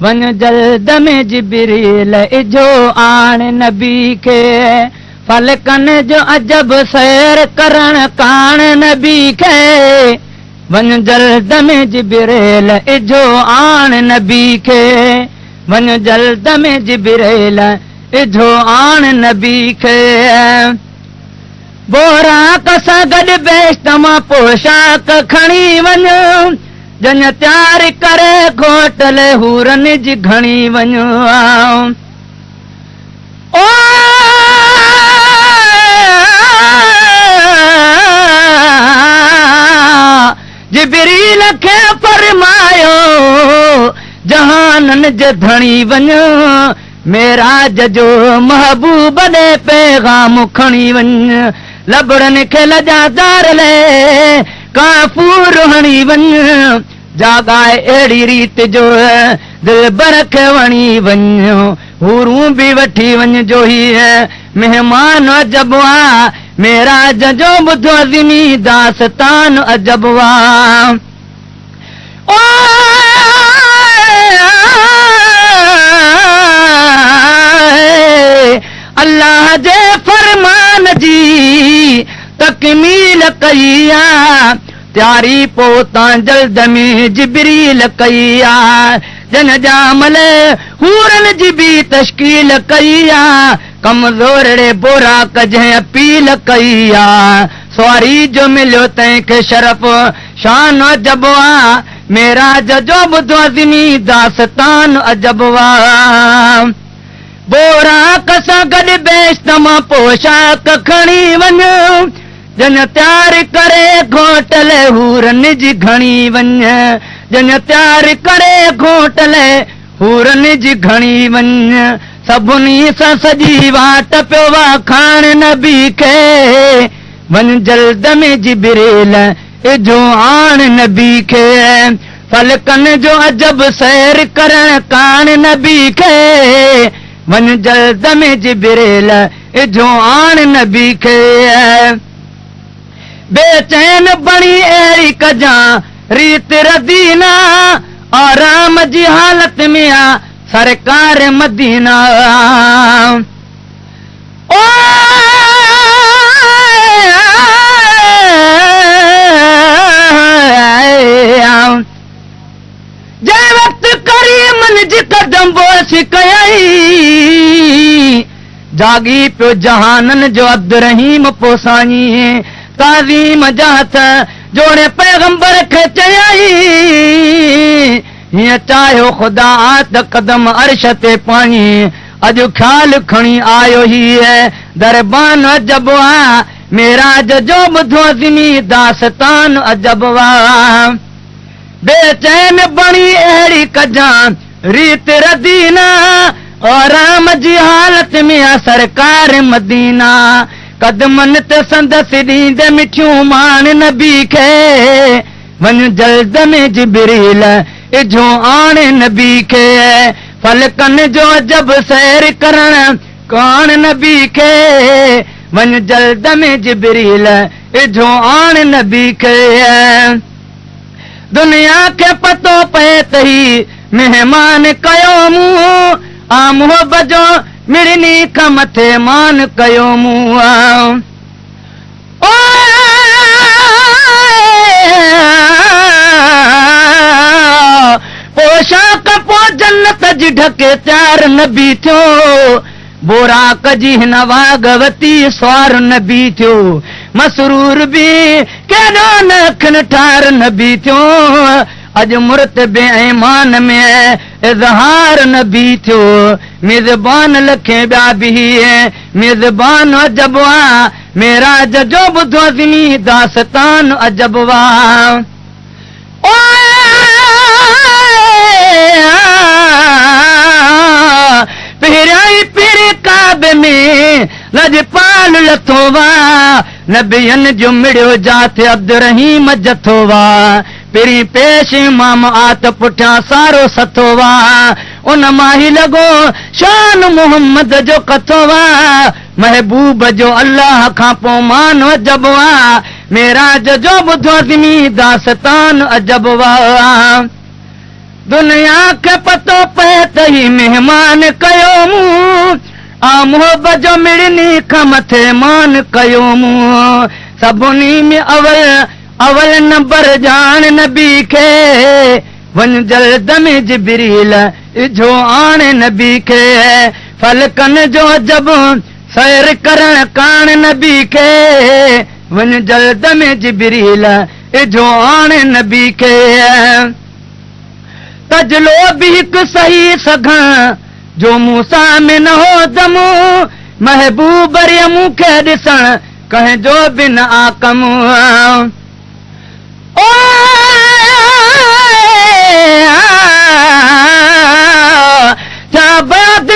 one जल्द में जिब्रील इजो आण नबी के फलकन जो अजब सैर करण कान नबी के वन जल्द में जिब्रील इजो आण नबी के वन जल्द में जिब्रील इजो आण नबी के बोरा कसा गॾ बेस्तमा पोशाक खणी वञो जन तयार करे घोटल हूरन जी घणी वञो ओ जिब्रील खे फरमायो जहानन जे धणी वञो मेराज जो महबूब ॾे पैगाम खणी वञ लबड़न खे लजादार ले काफूर हणी वञ जागाए अहिड़ी रीत जो दिल बर खे वणी वञो हूरूं बि वठी वञ जो ही मेहमान अजबवा मेराज जो ॿुधो ज़िमी दास्तान अजबवा ओ अल्लाह जे फरमान जी तकमील कई आ त्यारी पोतां जल्द में जिब्रील कई आ जन जामल हूरन जी भी तश्कील कई आ कमज़ोरड़े बोरा कजं अपील कई आ सवारी जो मिलियो तंहिंखे शरफ शान अजबवा मेराज जो ॿुधो ज़िमी दास्तान अजबवा बोरा कसां गॾ बेस्तमा पोशाक खणी वञो जन तयार करे घोटल हूरन जी घणी वञ जन तयार करे घोटल हूरन जी घणी वञ सभिनी सां सॼी वाट पियो वाखाण नबी खे वञ जल्द में जिब्रील इजो आण नबी खे फलकन जो अजब सैर करण कान नबी खे वन जल्द में जिब्रील इजो आण नबी खे बेचैन बणी अहिड़ी कजां रीत रदीना आराम जी हालत में आ सरकार मदीना ओ जै वक्त करीमन जी कदम बोस कयई जागी पियो जहानन जो अब्दुर्रहीम पोसाई ताज़ीम जात जोड़े पैगंबर खे चयई हीअं चाहियो ख़ुदा त कदम अर्श ते पाई अॼु ख़्याल खणी आयो ही दरबान अजबवा मेराज जो ॿुधो ज़िमी दास्तान अजबवा बेचैन बणी अहिड़ी कजां रीत रदीना आराम जी हालत में आ सरकार मदीना कदमन ते संदसि ॾींदे मिठियूं मान नबी खे वञ जल्द में जिब्रील इजो आण नबी खे फलकन जो अजब सैर करण कान नबी खे वञ जल्द में जिब्रील इजो आण नबी खे दुनिया खे पतो पए त ही मेहमान कयो मूं आ मोहब्बत जो मिड़नी खां मथे मान कयो मूं ओ पोशाक पो जन्नत जी ढके तयार नबी थियो बोराक जी हिन वागवती स्वार नबी थियो मसरूर बि केॾो नखन ठार नबी थियो अॼु मुर्तबे ईमान में इज़हार नबी थियो मेज़बान लखे ॿिया बि मेज़बान अजबवा मेराज जो ॿुधो ज़िमी दास्तान अजबवा ओ पहिरियां पहिरें काबे में लजपाल लथो वा नबियन जो मिड़ियो जाथे अब्दुर्रहीम जथो वा पहिरीं पेश इमाम आत पुठियां सारो सथो वा उन मां ही लॻो शान मोहम्मद जो कथो वा महबूब जो अल्लाह खां पोइ मान अजबवा मेराज जो ॿुधो ज़िमी दास्तान अजबवा दुनिया खे पतो पए वेही मेहमान कयो मूं आ मोहब्बत जो मिड़नी खां मथे मान कयो मूं सभिनी में अवल नंबर जान नबी खे वञ जल्द में जिबरील इझो आण नबी खे फलकन जो जब सैर करण कान नबी खे वञ जल्द में जिबरील इझो आण नबी खे तजलो बि हिकु सही सघां जो मूंसां में न हो दमू महबूब मूंखे ॾिसण कंहिंजो बि न आकम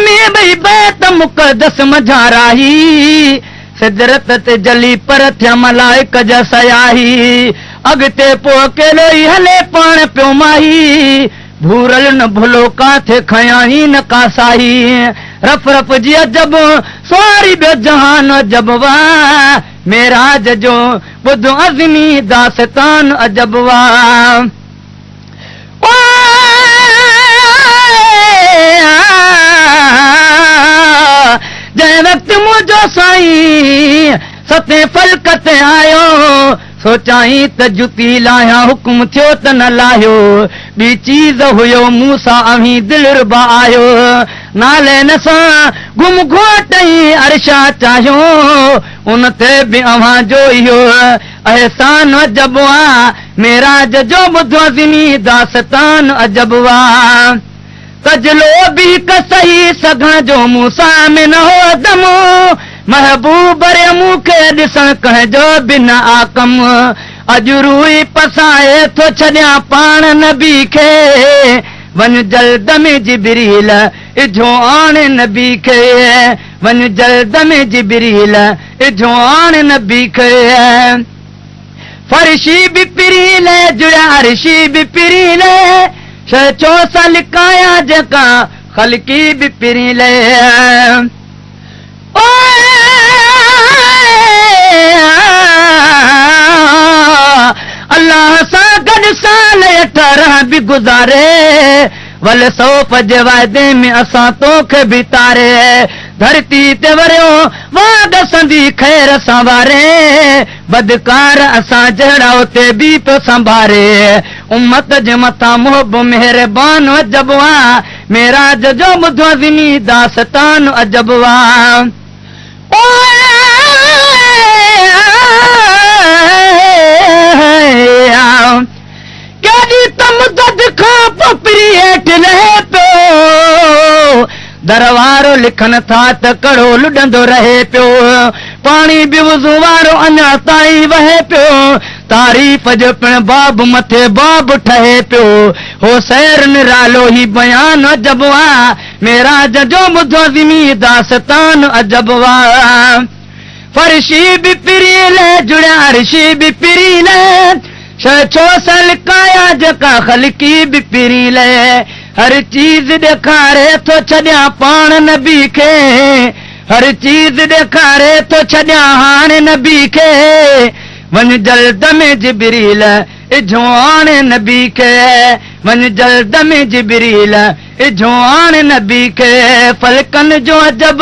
में भई बैत मुक़दस मझाराही सिदरत ते जली पर थिया मलाइक जा सयाही अॻिते पोइ केलो ई हले पाण पियो माही भूरल न भुलो काथे खयाही न कासाही रफ रफ जी अजब सवारी ॿियो जहान अजब वाह मेराज जो ॿुध अज़मी दास्तान अजब वाह जंहिं वक़्तु मुंहिंजो साईं सते फल्क ते आयो सोचाई त जुती लाहिया हुकुम थियो त न लाहियो ॿी चीज़ हुयो मूंसां अवी दिलरुबा आयो नाले न सां गुम घोटई अर्शा चाहियो उन ते बि अव्हां जो इहो अहसान अजब आहे मेराज जो ॿुधो अज़मी दास्तान अजब आहे तजलो बि हिकु सही सघां जो मूंसां में न हो दमो महबूब मूंखे ॾिसण कंहिंजो बि न आकम अॼु रूई पसाए थो छॾियां पाण नबी खे वञ जल्द में जिबरील इझो आण नबी खे वञ जल्द में जिबरील इझो आण नबी खे फर्शी बि पिरील जुड़ा अर्शी बि पिरील छो सा लिकाया जेका ख़लकी बि पिरील अल्लाह सां गॾु साल 18 बि गुज़ारे वल सौफ़ जे वाइदे में असां तोखे बि तारे धरती ते वरियो वाग संदी ख़ैर संवारे बदकार असां जहिड़ा उते बि पियो संभारे उम्मत जे मथां मोहब मेहरबान अजब आहे मेराज जो ॿुधो अज़मी दास्तान अजब आहे केॾी त मुदत खां पपरी हेठि लहे पियो दरवारो लिखनि था त कड़ो लुॾंदो रहे पियो पाणी बि वुज़ू वारो अञा ताईं वहे पियो तारीफ़ जो पिण बाब मथे बाब ठहे पियो हो सैर निरालो ही बयान अजब आहे मेराज जो ॿुधो अज़मी दास्तान अजब आहे फर्शी बि पिरील जुड़िया अर्शी बि पिरील छो सलकाया जेका ख़लकी बि पिरील हर चीज़ ॾेखारे थो छॾियां पाण नबी खे हर चीज़ ॾेखारे थो छॾियां हाणे नबी खे वञ जल्द में जिबरील इझो आण नबी खे वञ जल्द में जिबरील इझो आण नबी खे फलकन जो अजब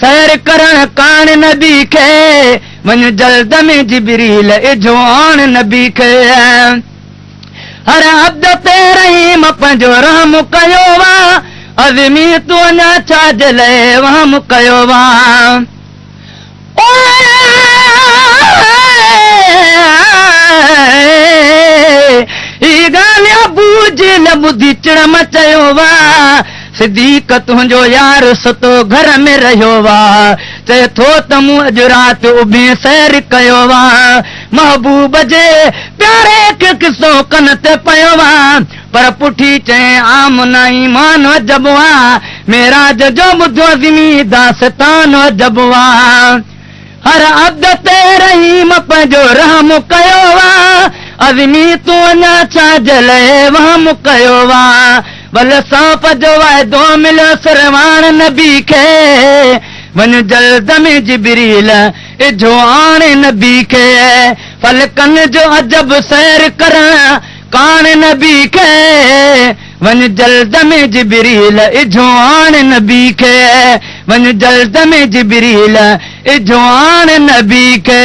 सैर करण कान नबी खे वञ जल्द में जिबरील इझो आण नबी खे हर अब्द ते रहीम पंहिंजो रहम कयो वा अज़मी तूं अञा छा जे लाइ वहम कयो वा ही ॻाल्हि अबू जे न ॿुधी चिड़म चयो वा सिद्दीक़ तुंहिंजो यार सुतो घर में रहियो वा चए थो त मूं अॼु राति उभे सैर कयो वा महबूब जे प्यारे खे किसो कन ते पियो वा पर पुठी चए आम न ईमान अजब आहे मेराज जो ॿुधो अज़मी दास्तान अजब आहे हर अब्द ते रहीम पंहिंजो रहम कयो वा अज़मी तूं अञा छा जे लाइ वहम कयो वा वल सौफ़ जो वाइदो मिलियो सरवाण नबी खे वञ जल्द में जिबरील इझो आण नबी खे फलकन जो अजब सैर करण कान नबी खे वन जल्द में जिबरील जवान नबी के वन जल्द में जिबरील जवान नबी के